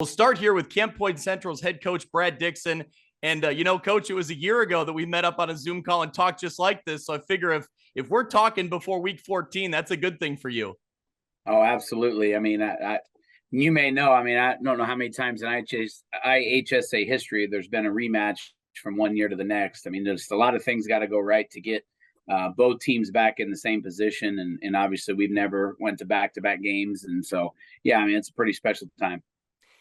We'll start here with Camp Point Central's head coach, Brad Dixon. And, Coach, it was a year ago that we met up on a Zoom call and talked just like this. So I figure if we're talking before week 14, that's a good thing for you. Oh, absolutely. I mean, you may know, I mean, I don't know how many times in IHSA history there's been a rematch from one year to the next. I mean, there's a lot of things got to go right to get both teams back in the same position. And obviously we've never went to back-to-back games. And so, yeah, I mean, it's a pretty special time.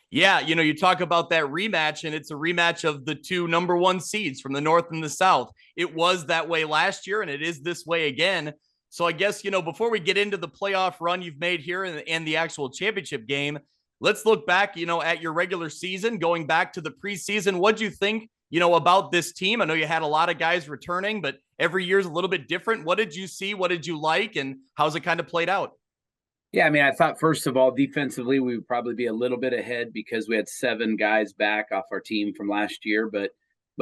Yeah, you talk about that rematch, and it's a rematch of the two number one seeds from the North and the South. It was that way last year, and it is this way again. So I guess, before we get into the playoff run you've made here and the actual championship game, let's look back, at your regular season, going back to the preseason. What'd you think, about this team? I know you had a lot of guys returning, but every year's a little bit different. What did you see? What did you like? And how's it kind of played out? Yeah, I mean, I thought first of all, defensively, we would probably be a little bit ahead because we had 7 guys back off our team from last year. But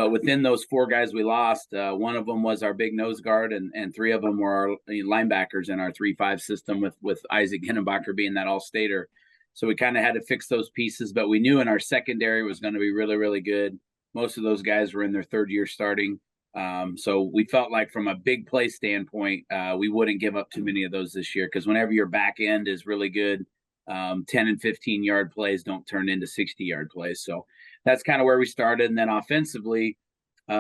within those 4 guys we lost, one of them was our big nose guard, and 3 of them were our linebackers in our 3-5 system, with Isaac Ginnebacher being that all-stater. So we kind of had to fix those pieces, but we knew in our secondary was going to be really, really good. Most of those guys were in their 3rd year starting. So we felt like from a big play standpoint, we wouldn't give up too many of those this year, because whenever your back end is really good, 10 and 15-yard plays don't turn into 60-yard plays. So that's kind of where we started. And then offensively, we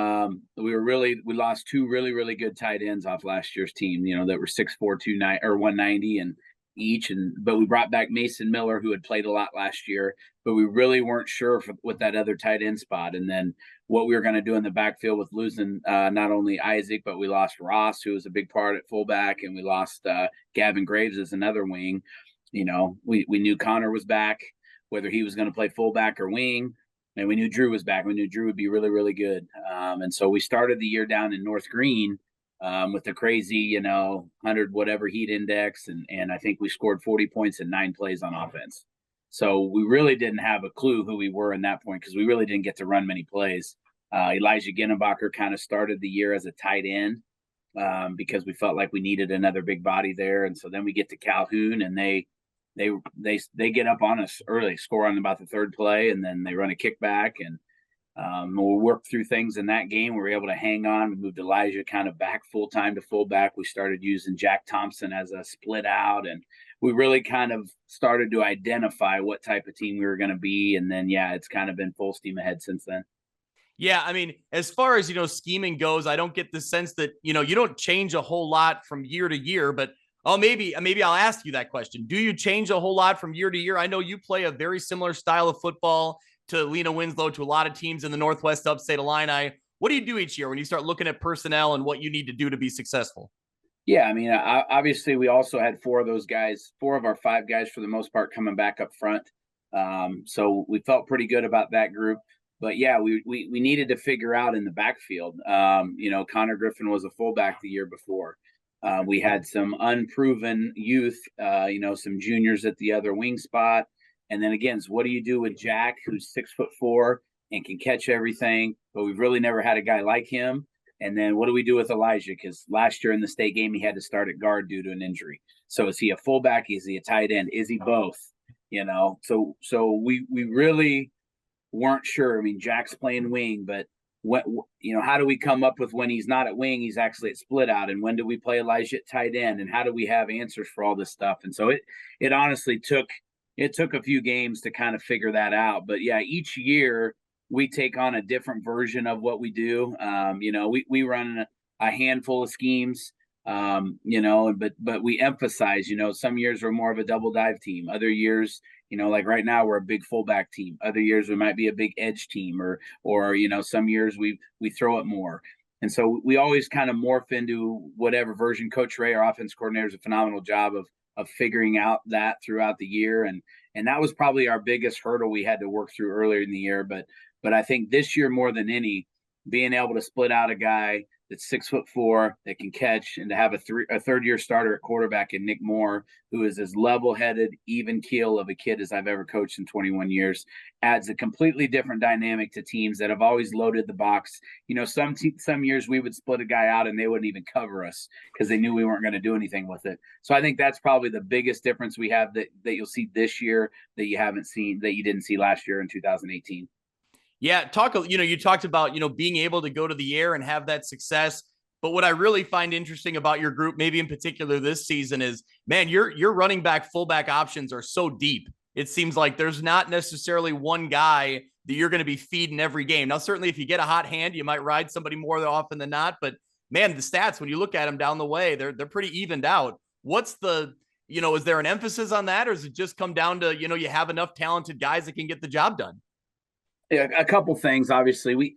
lost 2 really, really good tight ends off last year's team, that were 6'4", 290 or 190 and each. But we brought back Mason Miller, who had played a lot last year, but we really weren't sure with that other tight end spot. And then what we were going to do in the backfield with losing not only Isaac, but we lost Ross, who was a big part at fullback, and we lost Gavin Graves as another wing. We knew Connor was back, whether he was going to play fullback or wing, and we knew Drew was back. We knew Drew would be really, really good. And so we started the year down in North Green with the crazy, 100 whatever heat index, and I think we scored 40 points in 9 plays on offense. So we really didn't have a clue who we were in that point, because we really didn't get to run many plays. Elijah Ginnebacher kind of started the year as a tight end because we felt like we needed another big body there. And so then we get to Calhoun, and they get up on us early, score on about the 3rd play, and then they run a kickback, and we'll work through things in that game. We were able to hang on. We moved Elijah kind of back full-time to fullback. We started using Jack Thompson as a split out, and we really kind of started to identify what type of team we were going to be. And then, yeah, it's kind of been full steam ahead since then. Yeah, I mean, as far as, scheming goes, I don't get the sense that, you don't change a whole lot from year to year, but maybe I'll ask you that question. Do you change a whole lot from year to year? I know you play a very similar style of football to Lena-Winslow, to a lot of teams in the Northwest Upstate Illini. What do you do each year when you start looking at personnel and what you need to do to be successful? Yeah, I mean, obviously we also had 4 of those guys, 4 of our 5 guys for the most part, coming back up front. So we felt pretty good about that group. But yeah, we needed to figure out in the backfield. Connor Griffin was a fullback the year before. We had some unproven youth, some juniors at the other wing spot. And then again, so what do you do with Jack, who's 6'4" and can catch everything, but we've really never had a guy like him. And then what do we do with Elijah? Because last year in the state game, he had to start at guard due to an injury. So is he a fullback? Is he a tight end? Is he both? So we really weren't sure. I mean, Jack's playing wing, but how do we come up with when he's not at wing, he's actually at split out? And when do we play Elijah at tight end? And how do we have answers for all this stuff? And so it honestly took a few games to kind of figure that out. But yeah, each year we take on a different version of what we do. We run a handful of schemes, but we emphasize, some years we're more of a double dive team. Other years, like right now we're a big fullback team. Other years we might be a big edge team, or some years we throw it more. And so we always kind of morph into whatever version. Coach Ray, our offense coordinator, does a phenomenal job of figuring out that throughout the year. And that was probably our biggest hurdle we had to work through earlier in the year. But I think this year more than any, being able to split out a guy that's 6'4" that can catch, and to have a third-year starter at quarterback in Nick Moore, who is as level-headed, even keel of a kid as I've ever coached in 21 years, adds a completely different dynamic to teams that have always loaded the box. Some years we would split a guy out and they wouldn't even cover us because they knew we weren't going to do anything with it. So I think that's probably the biggest difference we have that you'll see this year that you didn't see last year in 2018. Yeah, you talked about, being able to go to the air and have that success. But what I really find interesting about your group, maybe in particular this season, is, man, your running back, fullback options are so deep. It seems like there's not necessarily one guy that you're going to be feeding every game. Now, certainly if you get a hot hand, you might ride somebody more often than not. But man, the stats, when you look at them down the way, they're pretty evened out. What's is there an emphasis on that, or does it just come down to, you have enough talented guys that can get the job done? Yeah, a couple things. Obviously,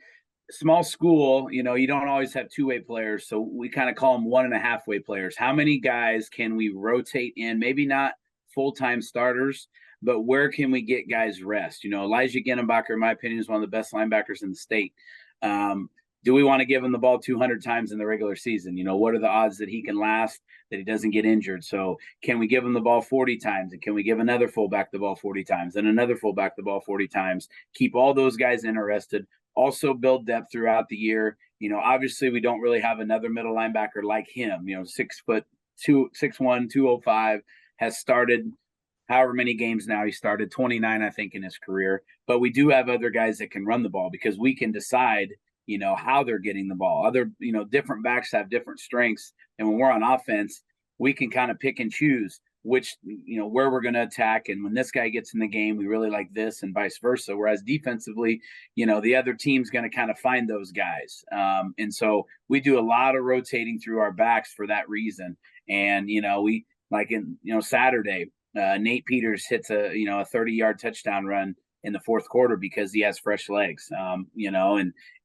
small school, you don't always have two-way players, so we kind of call them 1.5-way players. How many guys can we rotate in? Maybe not full-time starters, but where can we get guys rest? Elijah Genenbacher, in my opinion, is one of the best linebackers in the state. Do we want to give him the ball 200 times in the regular season? What are the odds that he can last, that he doesn't get injured? So can we give him the ball 40 times? And can we give another fullback the ball 40 times and another fullback the ball 40 times? Keep all those guys interested. Also build depth throughout the year. Obviously we don't really have another middle linebacker like him, 6'2", 6'1", 205, has started however many games now. He started 29, I think, in his career. But we do have other guys that can run the ball because we can decide how they're getting the ball. Other, different backs have different strengths. And when we're on offense, we can kind of pick and choose which, where we're going to attack. And when this guy gets in the game, we really like this, and vice versa. Whereas defensively, the other team's going to kind of find those guys. And so we do a lot of rotating through our backs for that reason. And, we like in, Saturday, Nate Peters hits a 30-yard touchdown run in the fourth quarter because he has fresh legs,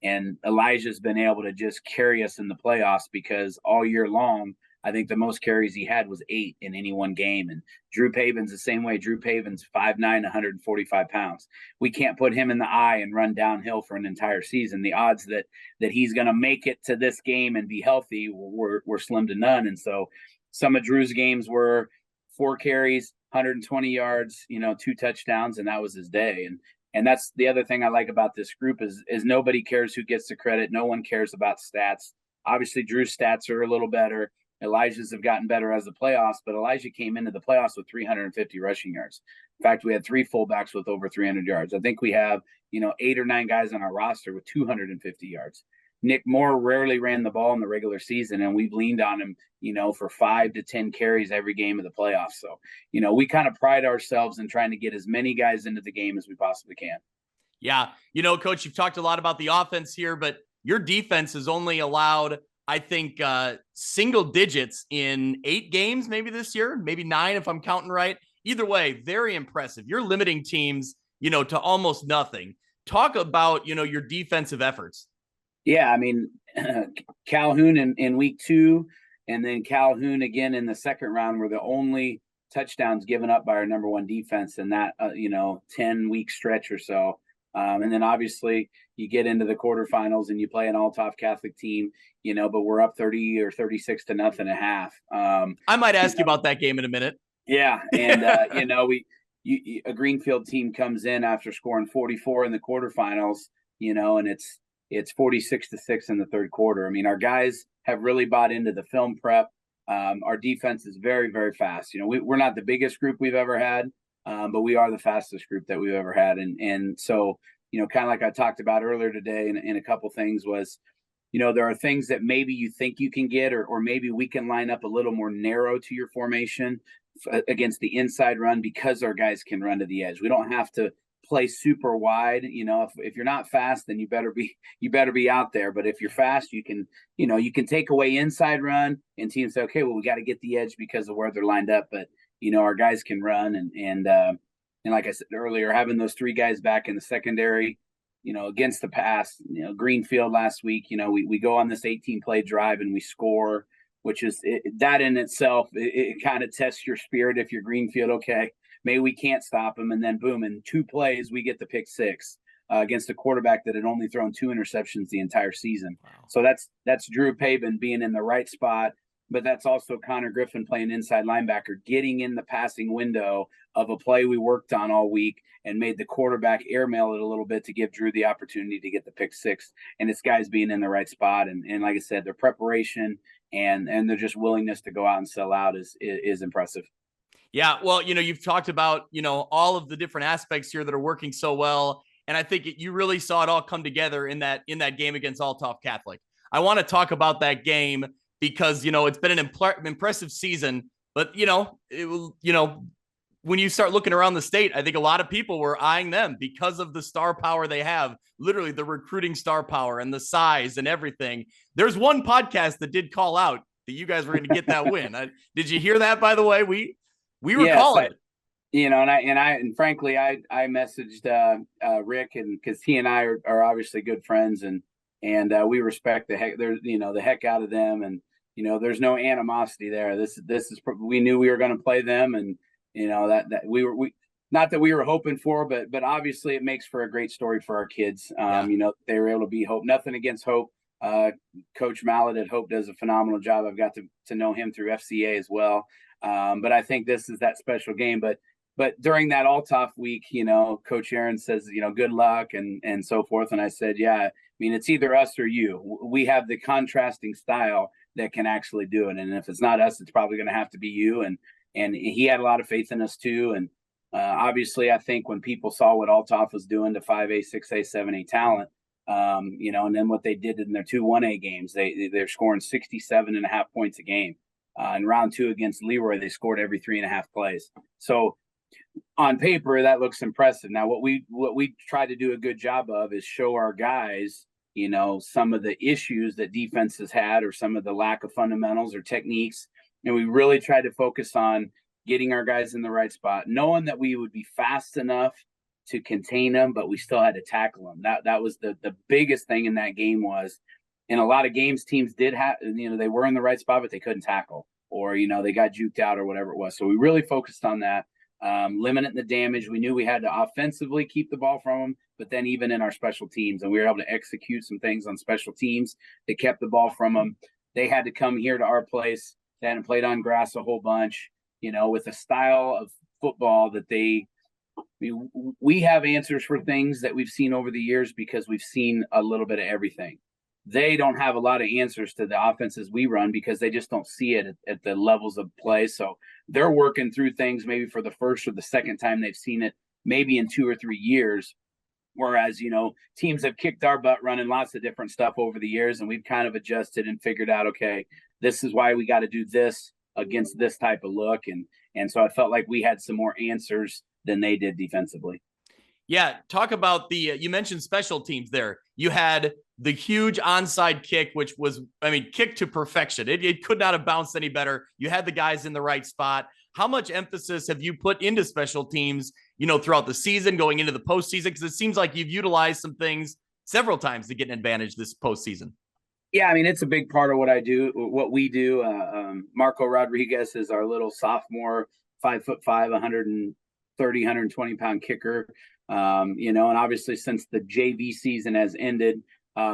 and Elijah's been able to just carry us in the playoffs because all year long, I think the most carries he had was 8 in any one game. And Drew Paven's the same way. Drew Paven's 5'9", 145 pounds. We can't put him in the eye and run downhill for an entire season. The odds that he's going to make it to this game and be healthy were slim to none. And so some of Drew's games were 4 carries, 120 yards, 2 touchdowns, and that was his day. And that's the other thing I like about this group is nobody cares who gets the credit. No one cares about stats. Obviously, Drew's stats are a little better. Elijah's have gotten better as the playoffs, but Elijah came into the playoffs with 350 rushing yards. In fact, we had 3 fullbacks with over 300 yards. I think we have, 8 or 9 guys on our roster with 250 yards. Nick Moore rarely ran the ball in the regular season, and we've leaned on him, for 5 to 10 carries every game of the playoffs. So, we kind of pride ourselves in trying to get as many guys into the game as we possibly can. Yeah. Coach, you've talked a lot about the offense here, but your defense has only allowed, I think, single digits in 8 games, maybe this year, maybe 9, if I'm counting right. Either way, very impressive. You're limiting teams, to almost nothing. Talk about, your defensive efforts. Yeah, I mean, Calhoun in week 2, and then Calhoun again in the second round were the only touchdowns given up by our number 1 defense in that 10-week stretch or so. And then obviously you get into the quarterfinals and you play an all-top Catholic team, but we're up 30 or 36 to nothing at half. I might ask you about that game in a minute. Yeah, and a Greenfield team comes in after scoring 44 in the quarterfinals, and it's 46-6 in the third quarter. I mean, our guys have really bought into the film prep. Our defense is very, very fast. We're not the biggest group we've ever had, but we are the fastest group that we've ever had. And so, kind of like I talked about earlier today in a couple things was, there are things that maybe you think you can get, or maybe we can line up a little more narrow to your formation against the inside run because our guys can run to the edge. We don't have to play super wide. If you're not fast, then you better be out there. But if you're fast, you can take away inside run, and teams say, okay, well, we got to get the edge because of where they're lined up. But our guys can run, and like I said earlier, having those 3 guys back in the secondary, against the pass, Greenfield last week, we go on this 18-play drive and we score, which is that in itself, it kind of tests your spirit. If you're Greenfield, okay, maybe we can't stop them, and then boom, in 2 plays we get the pick 6. against a quarterback that had only thrown 2 interceptions the entire season. Wow. So that's Drew Pabin being in the right spot, but that's also Connor Griffin playing inside linebacker, getting in the passing window of a play we worked on all week and made the quarterback airmail it a little bit to give Drew the opportunity to get the pick six. And this guy's being in the right spot. And like I said, their preparation and their just willingness to go out and sell out is impressive. Yeah, well, you've talked about, all of the different aspects here that are working so well. And I think you really saw it all come together in that game against Althoff Catholic. I want to talk about that game because, it's been an impressive season. But, when you start looking around the state, I think a lot of people were eyeing them because of the star power they have, literally the recruiting star power and the size and everything. There's one podcast that did call out that you guys were going to get that win. Did you hear that, by the way? We were calling it. And frankly, I messaged Rick, and because he and I are obviously good friends, and we respect the heck out of them, and there's no animosity there. This is we knew we were going to play them, and that we not that we were hoping for, but obviously it makes for a great story for our kids. They were able to be Hope. Nothing against Hope. Coach Mallet at Hope does a phenomenal job. I've got to know him through FCA as well. But I think this is that special game. But during that Althoff week, Coach Aaron says, good luck and so forth. And I said, yeah, I mean, it's either us or you. We have the contrasting style that can actually do it. And if it's not us, it's probably going to have to be you. And he had a lot of faith in us too. And obviously, I think when people saw what Althoff was doing to 5A, 6A, 7A talent, and then what they did in their 2 1A games, they're scoring 67.5 points a game. In round 2 against Leroy, they scored every 3.5 plays. So on paper, that looks impressive. Now, what we try to do a good job of is show our guys, some of the issues that defenses had, or some of the lack of fundamentals or techniques. And we really tried to focus on getting our guys in the right spot, knowing that we would be fast enough to contain them, but we still had to tackle them. That was the biggest thing in that game. Was in a lot of games, teams did have, they were in the right spot, but they couldn't tackle, or, they got juked out or whatever it was. So we really focused on that, limiting the damage. We knew we had to offensively keep the ball from them, but then even in our special teams, and we were able to execute some things on special teams that kept the ball from them. They had to come here to our place. They hadn't played on grass a whole bunch, with a style of football that we have answers for things that we've seen over the years because we've seen a little bit of everything. They don't have a lot of answers to the offenses we run because they just don't see it at the levels of play. So they're working through things maybe for the first or the second time they've seen it, maybe in 2 or 3 years. Whereas, teams have kicked our butt running lots of different stuff over the years, and we've kind of adjusted and figured out, okay, this is why we got to do this against this type of look. And so I felt like we had some more answers than they did defensively. Yeah. Talk about you mentioned special teams there. You had the huge onside kick, which was, kick to perfection. It could not have bounced any better. You had the guys in the right spot. How much emphasis have you put into special teams, throughout the season, going into the postseason? Because it seems like you've utilized some things several times to get an advantage this postseason. Yeah, it's a big part of what we do. Marco Rodriguez is our little sophomore, 5'5", 130, 120-pound kicker. And obviously since the JV season has ended,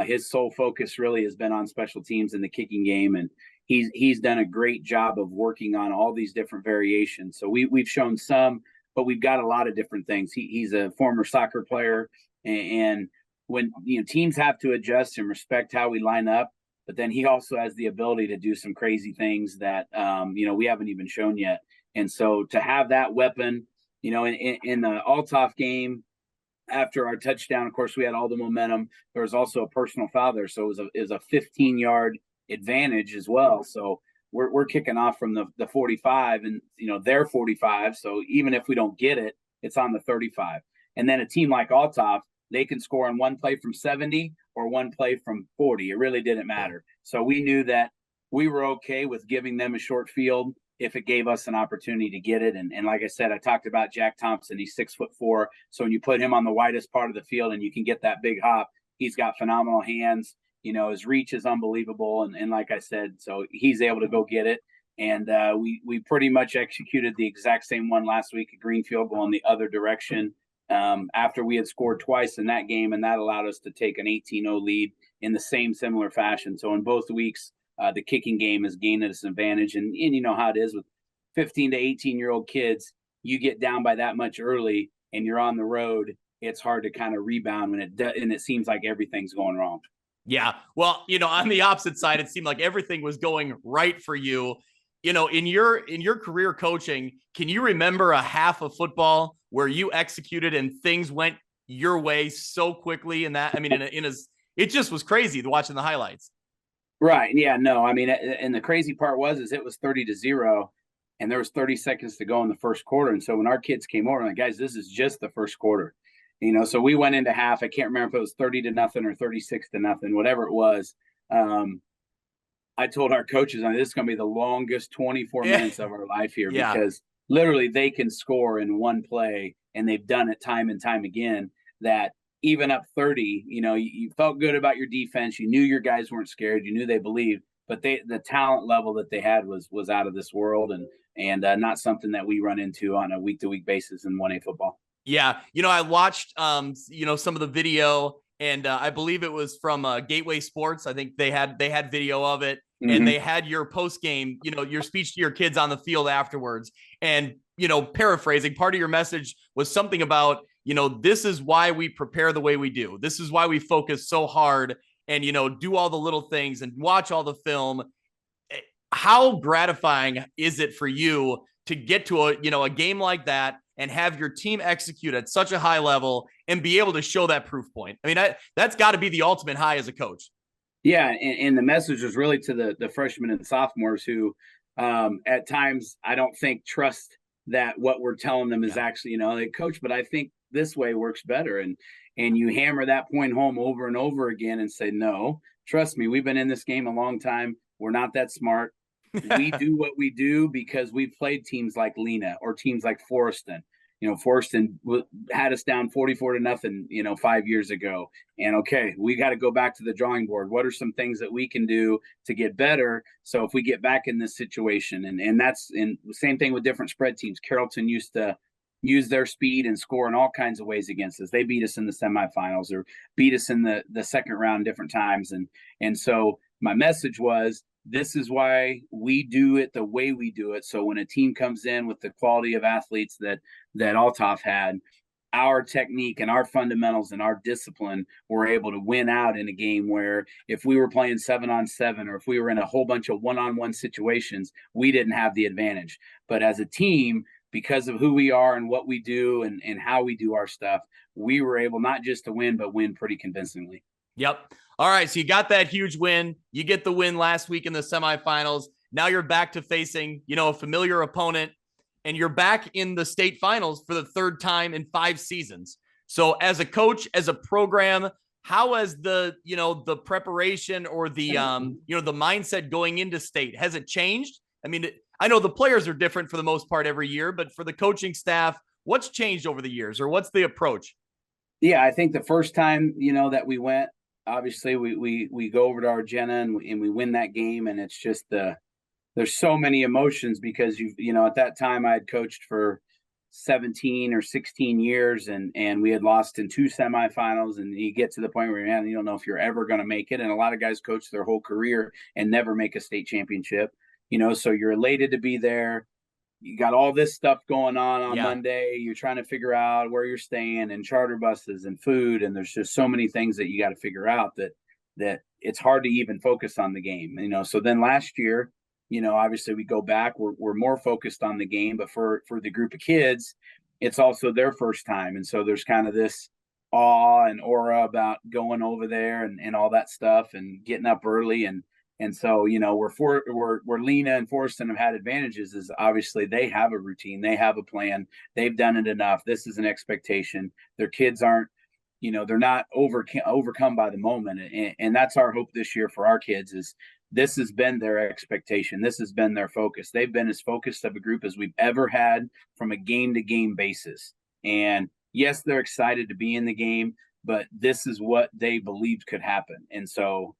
his sole focus really has been on special teams in the kicking game. And he's done a great job of working on all these different variations. So we've shown some, but we've got a lot of different things. He's a former soccer player, and when teams have to adjust and respect how we line up, but then he also has the ability to do some crazy things that we haven't even shown yet. And so to have that weapon, in the Althoff game, after our touchdown, of course, we had all the momentum. There was also a personal foul there, so it was a 15-yard advantage as well. So we're kicking off from the 45, and they're 45. So even if we don't get it, it's on the 35. And then a team like Althoff, they can score on one play from 70 or one play from 40. It really didn't matter. So we knew that we were okay with giving them a short field if it gave us an opportunity to get it. And like I said, I talked about Jack Thompson. He's 6'4". So when you put him on the widest part of the field and you can get that big hop, he's got phenomenal hands. His reach is unbelievable. And like I said, so he's able to go get it. And we pretty much executed the exact same one last week at Greenfield, going the other direction. after we had scored twice in that game, and that allowed us to take an 18-0 lead in the same similar fashion. So in both weeks, the kicking game has gained us an advantage. And you know how it is with 15 to 18-year-old kids, you get down by that much early and you're on the road, it's hard to kind of rebound when it seems like everything's going wrong. Yeah. Well, on the opposite side, it seemed like everything was going right for you. In your career coaching, can you remember a half of football where you executed and things went your way so quickly? And that, I mean, it just was crazy watching the highlights. Right. Yeah. No. I mean, and the crazy part was it was 30-0, and there was 30 seconds to go in the first quarter. And so when our kids came over, I'm like, guys, this is just the first quarter. So we went into half. I can't remember if it was 30-0 or 36-0, whatever it was. I told our coaches, this is going to be the longest 24 minutes of our life here, because literally they can score in one play, and they've done it time and time again. That even up 30, you felt good about your defense. You knew your guys weren't scared. You knew they believed, but the talent level that they had was out of this world, and not something that we run into on a week-to-week basis in 1A football. Yeah. I watched, some of the video, and I believe it was from Gateway Sports. I think they had video of it, and they had your post game, your speech to your kids on the field afterwards. And, paraphrasing, part of your message was something about, this is why we prepare the way we do. This is why we focus so hard and, do all the little things and watch all the film. How gratifying is it for you to get to a game like that and have your team execute at such a high level and be able to show that proof point? I mean, that's got to be the ultimate high as a coach. Yeah, and the message was really to the freshmen and sophomores who, at times, I don't think trust that what we're telling them is actually, like, coach, but I think this way works better. And you hammer that point home over and over again and say, no, trust me, we've been in this game a long time. We're not that smart. We do what we do because we've played teams like Lena or teams like Forreston. Forreston had us down 44-0, 5 years ago. And okay, we got to go back to the drawing board. What are some things that we can do to get better? So if we get back in this situation, and that's the same thing with different spread teams. Carrollton used to use their speed and score in all kinds of ways against us. They beat us in the semifinals or beat us in the second round different times. And so my message was, this is why we do it the way we do it. So when a team comes in with the quality of athletes that Althoff had, our technique and our fundamentals and our discipline were able to win out in a game where if we were playing 7-on-7 or if we were in a whole bunch of one-on-one situations, we didn't have the advantage. But as a team, because of who we are and what we do and how we do our stuff, we were able not just to win, but win pretty convincingly. Yep. All right. So you got that huge win. You get the win last week in the semifinals. Now you're back to facing, a familiar opponent, and you're back in the state finals for the third time in 5 seasons. So as a coach, as a program, how has the preparation or the mindset going into state, has it changed? I mean, I know the players are different for the most part every year, but for the coaching staff, what's changed over the years, or what's the approach? Yeah, I think the first time, that we went, obviously we go over to Argenna and we win that game, and it's just there's so many emotions because at that time I had coached for 17 or 16 years and we had lost in 2 semifinals, and you get to the point where you don't know if you're ever going to make it, and a lot of guys coach their whole career and never make a state championship, so you're elated to be there. You got all this stuff going on Monday. You're trying to figure out where you're staying and charter buses and food. And there's just so many things that you got to figure out that it's hard to even focus on the game, So then last year, obviously we go back, we're more focused on the game, but for the group of kids, it's also their first time. And so there's kind of this awe and aura about going over there and all that stuff and getting up early. And so, where Lena and Forreston have had advantages is obviously they have a routine, they have a plan, they've done it enough. This is an expectation. Their kids aren't, they're not overcome by the moment. And that's our hope this year for our kids is this has been their expectation. This has been their focus. They've been as focused of a group as we've ever had from a game to game basis. And yes, they're excited to be in the game, but this is what they believed could happen. And so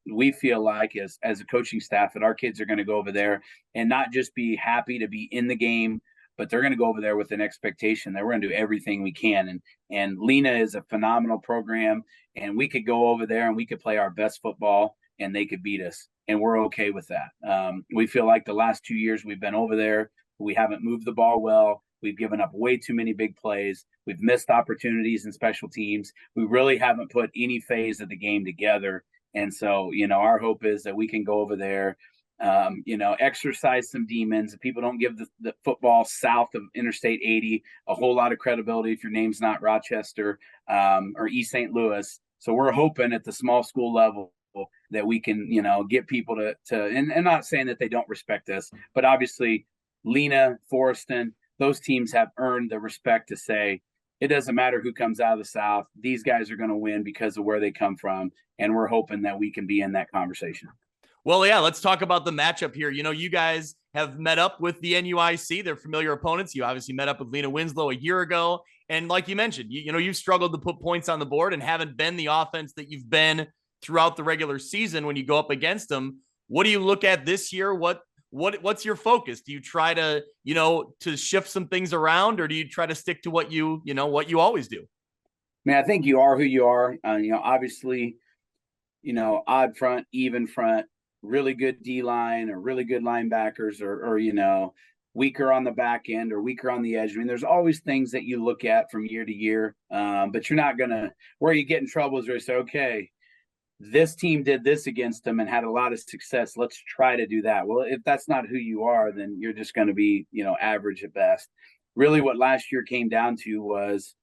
we feel like as a coaching staff that our kids are going to go over there and not just be happy to be in the game, but they're going to go over there with an expectation that we're going to do everything we can. And Lena is a phenomenal program, and we could go over there and we could play our best football and they could beat us. And we're okay with that. We feel like the last 2 years we've been over there, we haven't moved the ball well. We've given up way too many big plays. We've missed opportunities in special teams. We really haven't put any phase of the game together. And so, our hope is that we can go over there, exercise some demons. People don't give the football south of Interstate 80 a whole lot of credibility if your name's not Rochester or East St. Louis. So we're hoping at the small school level that we can, get people and not saying that they don't respect us, but obviously Lena, Forreston, those teams have earned the respect to say, it doesn't matter who comes out of the South. These guys are going to win because of where they come from. And we're hoping that we can be in that conversation. Well, yeah, let's talk about the matchup here. You guys have met up with the NUIC. They're familiar opponents. You obviously met up with Lena-Winslow a year ago. And like you mentioned, you've struggled to put points on the board and haven't been the offense that you've been throughout the regular season when you go up against them. What do you look at this year? What's your focus? Do you try to, to shift some things around, or do you try to stick to what you always do? I think you are who you are. Obviously, odd front, even front, really good D-line or really good linebackers or weaker on the back end or weaker on the edge. There's always things that you look at from year to year, but you're not going to – where you get in trouble is where you say, okay, this team did this against them and had a lot of success. Let's try to do that. Well, if that's not who you are, then you're just going to be, average at best. Really what last year came down to was,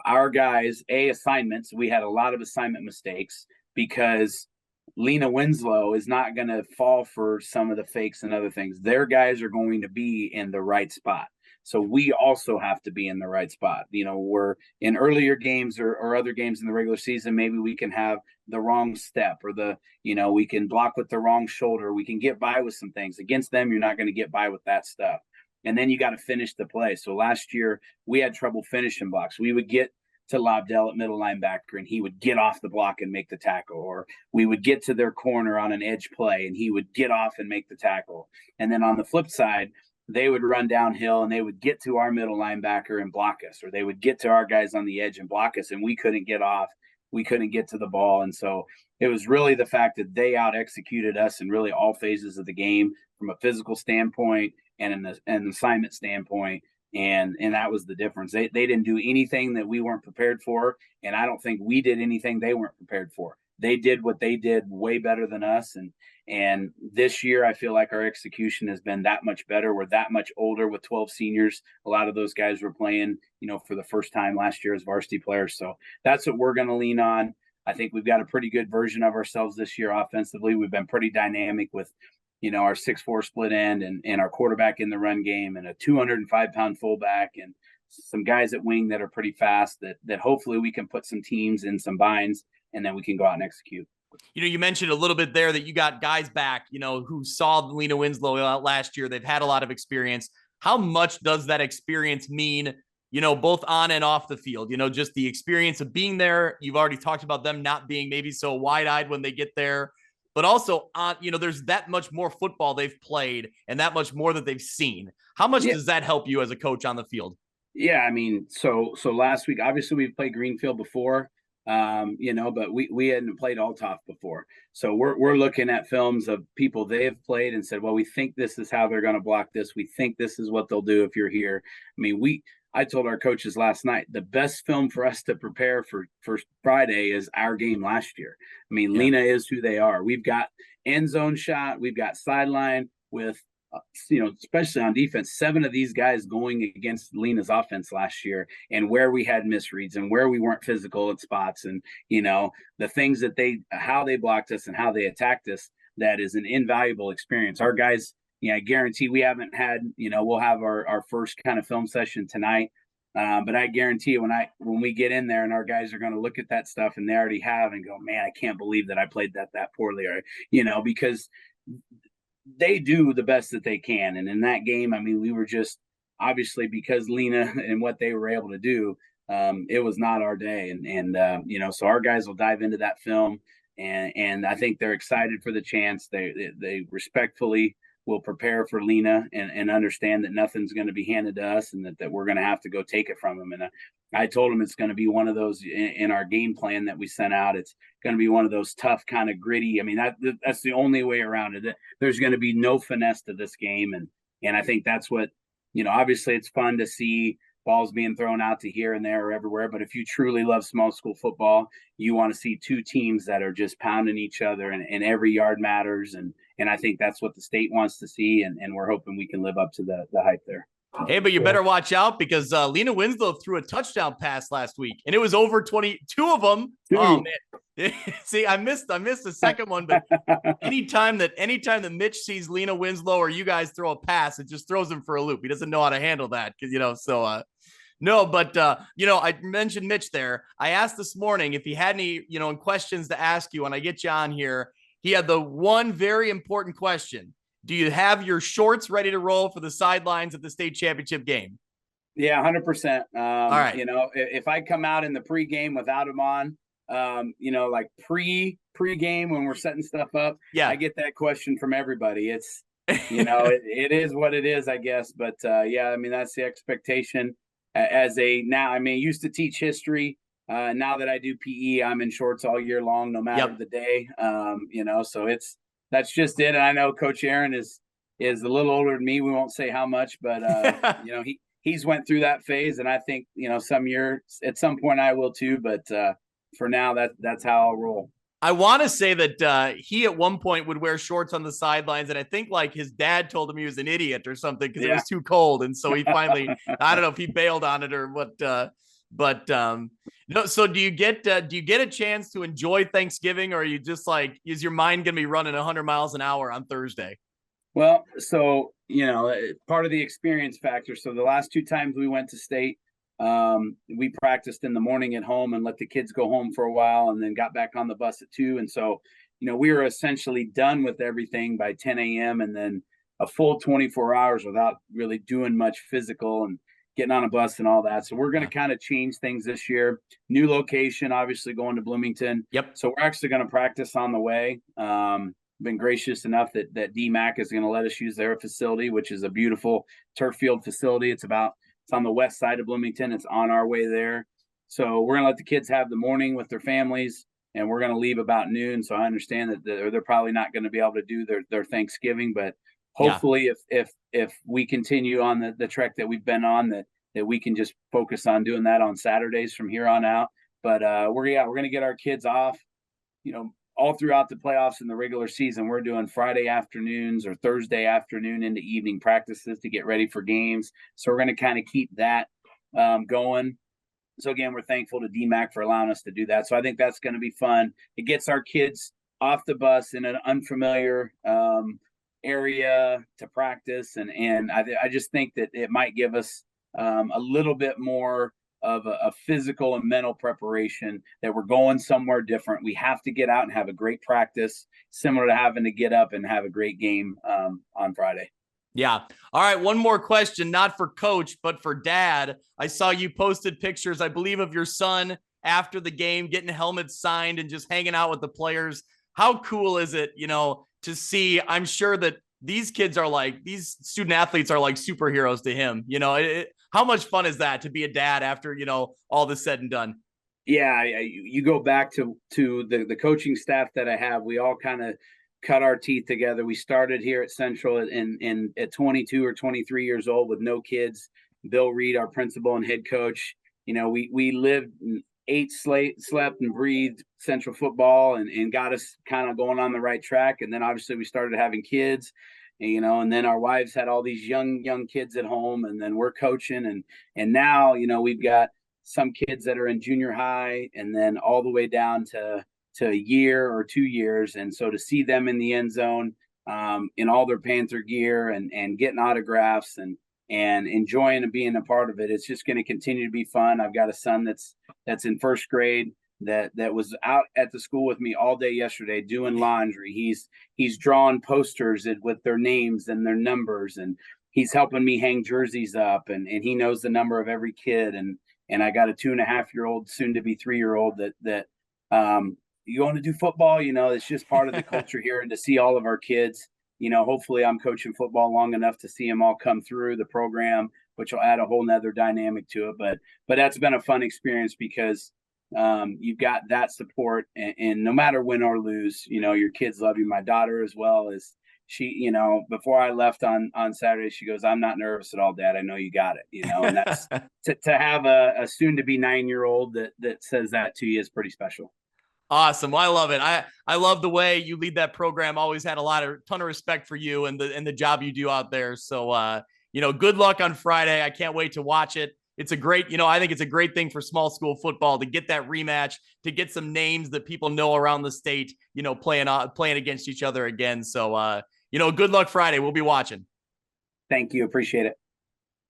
our guys, assignments. We had a lot of assignment mistakes because Lena-Winslow is not going to fall for some of the fakes and other things. Their guys are going to be in the right spot. So we also have to be in the right spot. We're in earlier games or other games in the regular season, maybe we can have the wrong step or we can block with the wrong shoulder. We can get by with some things. Against them, you're not going to get by with that stuff. And then you got to finish the play. So last year we had trouble finishing blocks. We would get to Lobdell at middle linebacker and he would get off the block and make the tackle, or we would get to their corner on an edge play and he would get off and make the tackle. And then on the flip side, they would run downhill and they would get to our middle linebacker and block us, or they would get to our guys on the edge and block us, and we couldn't get off. We couldn't get to the ball. And so it was really the fact that they out executed us in really all phases of the game from a physical standpoint and an assignment standpoint. And that was the difference. They didn't do anything that we weren't prepared for. And I don't think we did anything they weren't prepared for. They did what they did way better than us. And this year, I feel like our execution has been that much better. We're that much older with 12 seniors. A lot of those guys were playing, for the first time last year as varsity players. So that's what we're going to lean on. I think we've got a pretty good version of ourselves this year offensively. We've been pretty dynamic with, our 6'4" split end and our quarterback in the run game and a 205-pound fullback and some guys at wing that are pretty fast that hopefully we can put some teams in some binds and then we can go out and execute. You mentioned a little bit there that you got guys back, who saw Lena-Winslow out last year. They've had a lot of experience. How much does that experience mean, both on and off the field? Just the experience of being there. You've already talked about them not being maybe so wide-eyed when they get there, but also on, there's that much more football they've played and that much more that they've seen. How much does that help you as a coach on the field? Yeah, so last week, obviously we've played Greenfield before. But we hadn't played Althoff before. So we're looking at films of people they have played and said, well, we think this is how they're going to block this. We think this is what they'll do if you're here. I told our coaches last night, the best film for us to prepare for Friday is our game last year. Lena is who they are. We've got end zone shot. We've got sideline with, especially on defense, 7 of these guys going against Lena's offense last year, and where we had misreads and where we weren't physical at spots, and the things that how they blocked us and how they attacked us. That is an invaluable experience. Our guys, I guarantee we haven't had, we'll have our first kind of film session tonight. But I guarantee you when we get in there and our guys are going to look at that stuff and they already have and go, man, I can't believe that I played that poorly, or, because they do the best that they can. And in that game, we were just obviously, because Lena and what they were able to do, it was not our day. So our guys will dive into that film and I think they're excited for the chance. They respectfully we'll prepare for Lena and understand that nothing's going to be handed to us, and that we're going to have to go take it from them. And I told them it's going to be one of those in our game plan that we sent out. It's going to be one of those tough, kind of gritty. I mean, that's the only way around it. There's going to be no finesse to this game. And I think that's what, obviously it's fun to see balls being thrown out to here and there or everywhere. But if you truly love small school football, you want to see two teams that are just pounding each other, and every yard matters. And I think that's what the state wants to see. And we're hoping we can live up to the hype there. Hey, but you better watch out, because Lena-Winslow threw a touchdown pass last week, and it was over 22 of them. Oh man. See, I missed the second one, but anytime that Mitch sees Lena-Winslow or you guys throw a pass, it just throws him for a loop. He doesn't know how to handle that, no, but I mentioned Mitch there. I asked this morning if he had any, questions to ask you when I get you on here. He had the one very important question. Do you have your shorts ready to roll for the sidelines at the state championship game? Yeah, 100%. All right. If I come out in the pregame without them on, like pregame when we're setting stuff up, yeah, I get that question from everybody. It's, it is what it is, I guess. But yeah, I mean, that's the expectation. Used to teach history. Now that I do PE, I'm in shorts all year long, no matter the day. So that's just it. And I know Coach Aaron is a little older than me. We won't say how much, but he's went through that phase, and I think some year at some point I will too. But for now, that's how I'll roll. I want to say that he at one point would wear shorts on the sidelines, and I think like his dad told him he was an idiot or something because it was too cold, and so he finally I don't know if he bailed on it or what. No. So do you get a chance to enjoy Thanksgiving, or are you just like, is your mind going to be running 100 miles an hour on Thursday? Well, so part of the experience factor. So the last two times we went to state, we practiced in the morning at home and let the kids go home for a while, and then got back on the bus at 2. And so we were essentially done with everything by 10 a.m. and then a full 24 hours without really doing much physical and getting on a bus and all that. So we're going to kind of change things this year. New location, obviously going to Bloomington. Yep. So we're actually going to practice on the way. Been gracious enough that DMAC is going to let us use their facility, which is a beautiful turf field facility. It's on the west side of Bloomington. It's on our way there. So we're going to let the kids have the morning with their families, and we're going to leave about noon. So I understand that they're probably not going to be able to do their Thanksgiving, but hopefully if we continue on the trek that we've been on, that we can just focus on doing that on Saturdays from here on out. But we're going to get our kids off, all throughout the playoffs and the regular season. We're doing Friday afternoons or Thursday afternoon into evening practices to get ready for games. So we're going to kind of keep that going. So again, we're thankful to DMAC for allowing us to do that. So I think that's going to be fun. It gets our kids off the bus in an unfamiliar area to practice, and I just think that it might give us a little bit more of a physical and mental preparation, that we're going somewhere different. We have to get out and have a great practice, similar to having to get up and have a great game on Friday. Yeah. All right. One more question, not for Coach, but for Dad. I saw you posted pictures, I believe, of your son after the game, getting helmets signed and just hanging out with the players. How cool is it, to see? I'm sure that these student athletes are like superheroes to him. How much fun is that to be a dad after, all this said and done? Yeah. You go back to the coaching staff that I have. We all kind of cut our teeth together. We started here at Central at 22 or 23 years old with no kids. Bill Reed, our principal and head coach, we lived, ate, slept and breathed Central football, and got us kind of going on the right track. And then obviously we started having kids, and then our wives had all these young kids at home, and then we're coaching. And now, we've got some kids that are in junior high, and then all the way down to a year or 2 years. And so to see them in the end zone in all their Panther gear and getting autographs and enjoying and being a part of it, it's just going to continue to be fun. I've got a son that's in first grade that was out at the school with me all day yesterday doing laundry. He's drawing posters with their names and their numbers, and he's helping me hang jerseys up, and he knows the number of every kid. And I got a 2.5-year-old, soon to be 3-year-old that you want to do football, it's just part of the culture here. And to see all of our kids hopefully I'm coaching football long enough to see them all come through the program, which will add a whole nother dynamic to it. But that's been a fun experience because you've got that support, and no matter win or lose, your kids love you. My daughter as well is she, before I left on Saturday, she goes, "I'm not nervous at all, Dad. I know you got it." And that's to have a soon to be 9-year-old that says that to you is pretty special. Awesome. Well, I love it. I love the way you lead that program. Always had a ton of respect for you and the job you do out there. So good luck on Friday. I can't wait to watch it. It's a great, I think it's a great thing for small school football to get that rematch, to get some names that people know around the state, playing against each other again. So good luck Friday. We'll be watching. Thank you. Appreciate it.